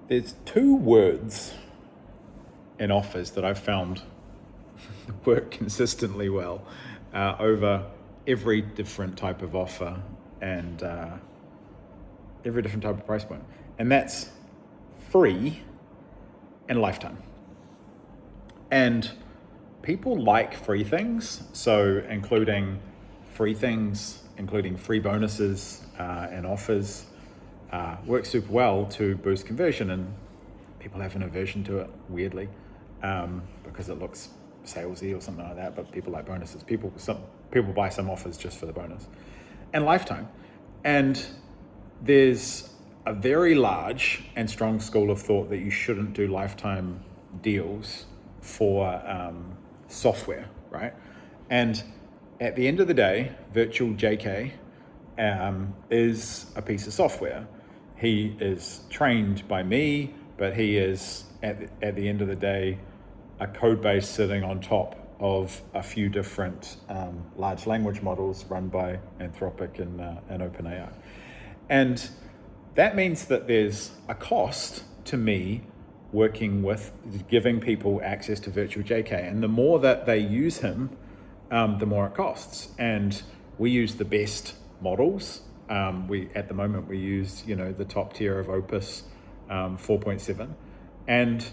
There's two words in offers that I've found work consistently well over every different type of offer and every different type of price point. And that's free and lifetime. And people like free things, so including free things, including free bonuses and offers, works super well to boost conversion, and people have an aversion to it, weirdly, because it looks salesy or something like that, but people like bonuses. People buy some offers just for the bonus. And lifetime. And there's a very large and strong school of thought that you shouldn't do lifetime deals for software, right? And at the end of the day, VirtualJK is a piece of software. He is trained by me, but he is, at the end of the day, a code base sitting on top of a few different large language models run by Anthropic and OpenAI. And that means that there's a cost to me working with, giving people access to VirtualJK. And the more that they use him, the more it costs. And we use the best models. At the moment we use, the top tier of Opus 4.7, and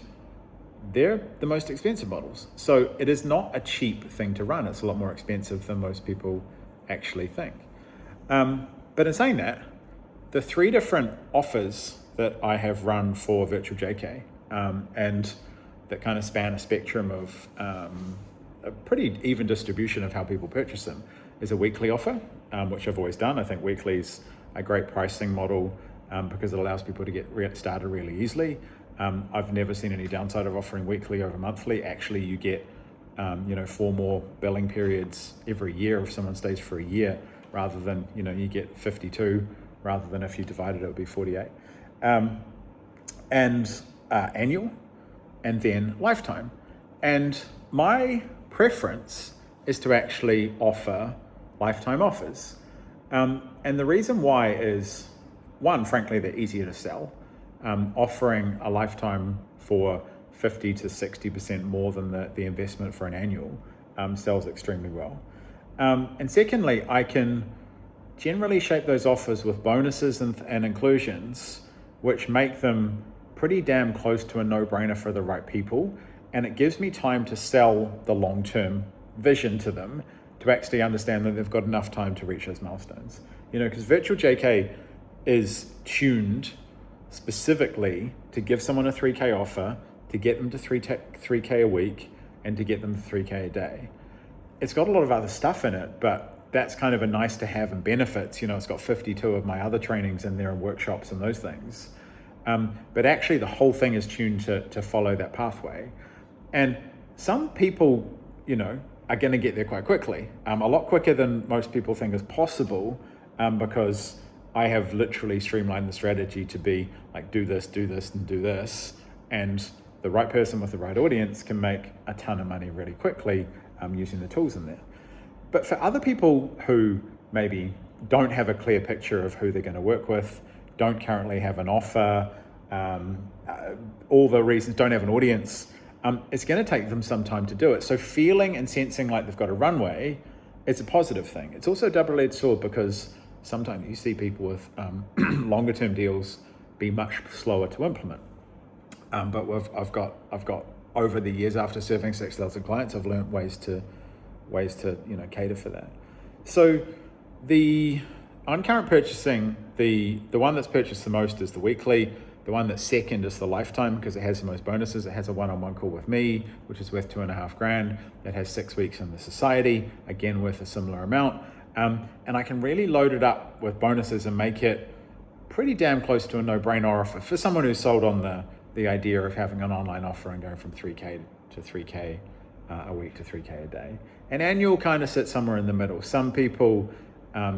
they're the most expensive models. So it is not a cheap thing to run. It's a lot more expensive than most people actually think. But in saying that, the three different offers that I have run for VirtualJK, and that kind of span a spectrum of a pretty even distribution of how people purchase them, is a weekly offer, which I've always done. I think weekly's a great pricing model because it allows people to get started really easily. I've never seen any downside of offering weekly over monthly. Actually, you get 4 more billing periods every year if someone stays for a year, rather than you get 52, rather than if you divided it would be 48. And annual, and then lifetime. And my preference is to actually offer lifetime offers. And the reason why is, one, frankly, they're easier to sell. Offering a lifetime for 50 to 60% more than the investment for an annual sells extremely well. And secondly, I can generally shape those offers with bonuses and inclusions, which make them pretty damn close to a no-brainer for the right people. And it gives me time to sell the long-term vision to them, to actually understand that they've got enough time to reach those milestones. Because VirtualJK is tuned specifically to give someone a 3K offer, to get them to 3K a week, and to get them to 3K a day. It's got a lot of other stuff in it, but that's kind of a nice to have and benefits. It's got 52 of my other trainings in there and workshops and those things. But actually the whole thing is tuned to follow that pathway. And some people, are going to get there quite quickly, a lot quicker than most people think is possible, because I have literally streamlined the strategy to be like, do this, and do this. And the right person with the right audience can make a ton of money really quickly using the tools in there. But for other people who maybe don't have a clear picture of who they're going to work with, don't currently have an offer, all the reasons, don't have an audience, it's going to take them some time to do it. So feeling and sensing like they've got a runway is a positive thing. It's also a double-edged sword, because sometimes you see people with longer term deals be much slower to implement. But I've got over the years, after serving 6,000 clients, I've learned ways to cater for that. So on current purchasing, the one that's purchased the most is the weekly. The one that's second is the lifetime, because it has the most bonuses. It has a one-on-one call with me, which is worth $2,500. It has 6 weeks in the society, again worth a similar amount. And I can really load it up with bonuses and make it pretty damn close to a no-brainer offer for someone who's sold on the idea of having an online offer and going from 3K to 3K a week to 3K a day. And annual kind of sits somewhere in the middle. Some people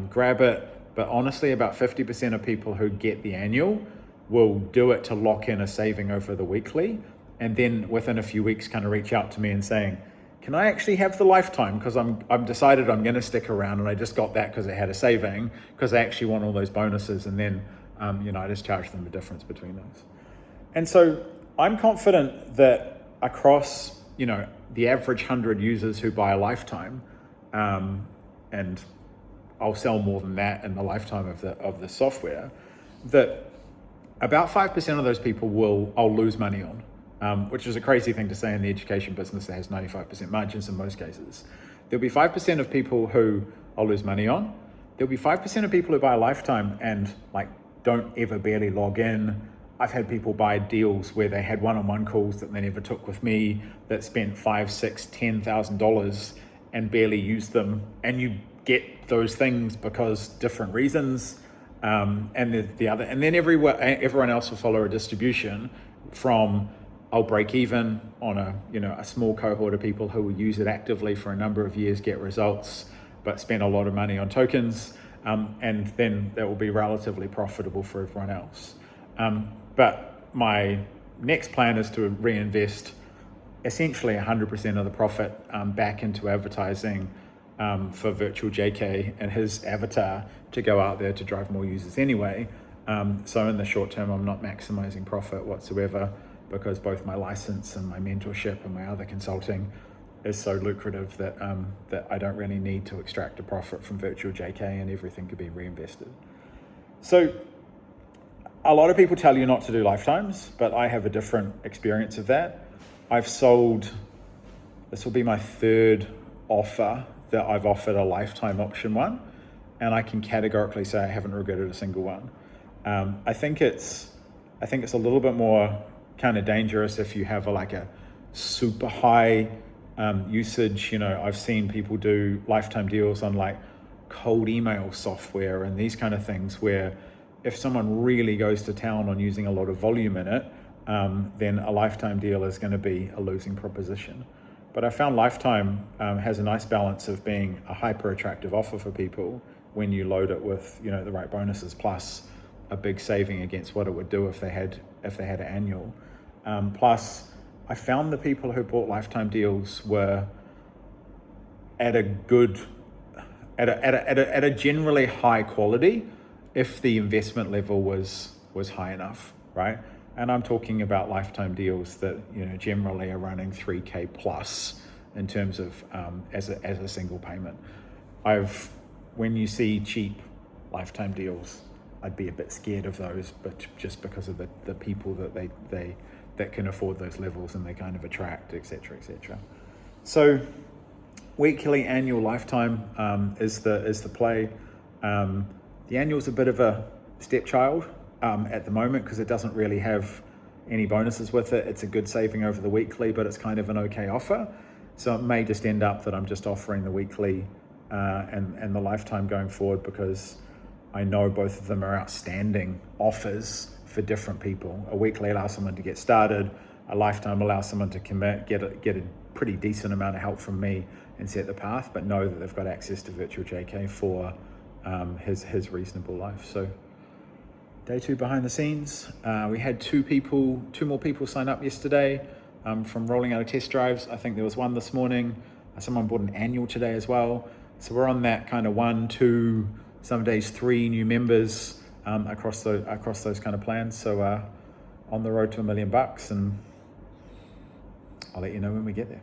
grab it, but honestly, about 50% of people who get the annual will do it to lock in a saving over the weekly, and then within a few weeks kind of reach out to me and saying, can I actually have the lifetime? Because I'm decided I'm going to stick around, and I just got that because I had a saving, because I actually want all those bonuses, and then I just charge them the difference between those. And so I'm confident that across, the average 100 users who buy a lifetime, and I'll sell more than that in the lifetime of the software, that about 5% of those people I'll lose money on, which is a crazy thing to say in the education business that has 95% margins in most cases. There'll be 5% of people who I'll lose money on. There'll be 5% of people who buy a lifetime and don't ever barely log in. I've had people buy deals where they had one-on-one calls that they never took with me, that spent $5,000, $6,000, $10,000 and barely used them. And you get those things because different reasons. And then everyone else will follow a distribution from I'll break even on a small cohort of people who will use it actively for a number of years, get results, but spend a lot of money on tokens, and then that will be relatively profitable for everyone else. But my next plan is to reinvest essentially 100% of the profit back into advertising for VirtualJK and his avatar to go out there to drive more users anyway. So in the short term, I'm not maximizing profit whatsoever, because both my license and my mentorship and my other consulting is so lucrative that I don't really need to extract a profit from VirtualJK, and everything could be reinvested. So a lot of people tell you not to do lifetimes, but I have a different experience of that. This will be my third offer that I've offered a lifetime option one, and I can categorically say I haven't regretted a single one. I think it's a little bit more kind of dangerous if you have a super high usage. I've seen people do lifetime deals on cold email software and these kind of things, where if someone really goes to town on using a lot of volume in it, then a lifetime deal is going to be a losing proposition. But I found lifetime has a nice balance of being a hyper attractive offer for people when you load it with the right bonuses, plus a big saving against what it would do if they had an annual. Plus, I found the people who bought lifetime deals were at a generally high quality if the investment level was high enough, right? And I'm talking about lifetime deals that generally are running 3K plus in terms of as a single payment. When you see cheap lifetime deals, I'd be a bit scared of those, but just because of the people that can afford those levels and they kind of attract, et cetera, et cetera. So weekly, annual, lifetime is the play. The annual's a bit of a stepchild at the moment because it doesn't really have any bonuses with it. It's a good saving over the weekly, but it's kind of an okay offer. So it may just end up that I'm just offering the weekly and the lifetime going forward, because I know both of them are outstanding offers for different people. A weekly allows someone to get started. A lifetime allows someone to commit, get a pretty decent amount of help from me and set the path, but know that they've got access to VirtualJK for his reasonable life. So day 2 behind the scenes. We had two more people sign up yesterday from rolling out of test drives. I think there was one this morning. Someone bought an annual today as well. So we're on that kind of 1, 2, some days 3 new members across those kind of plans. So on the road to $1 million, and I'll let you know when we get there.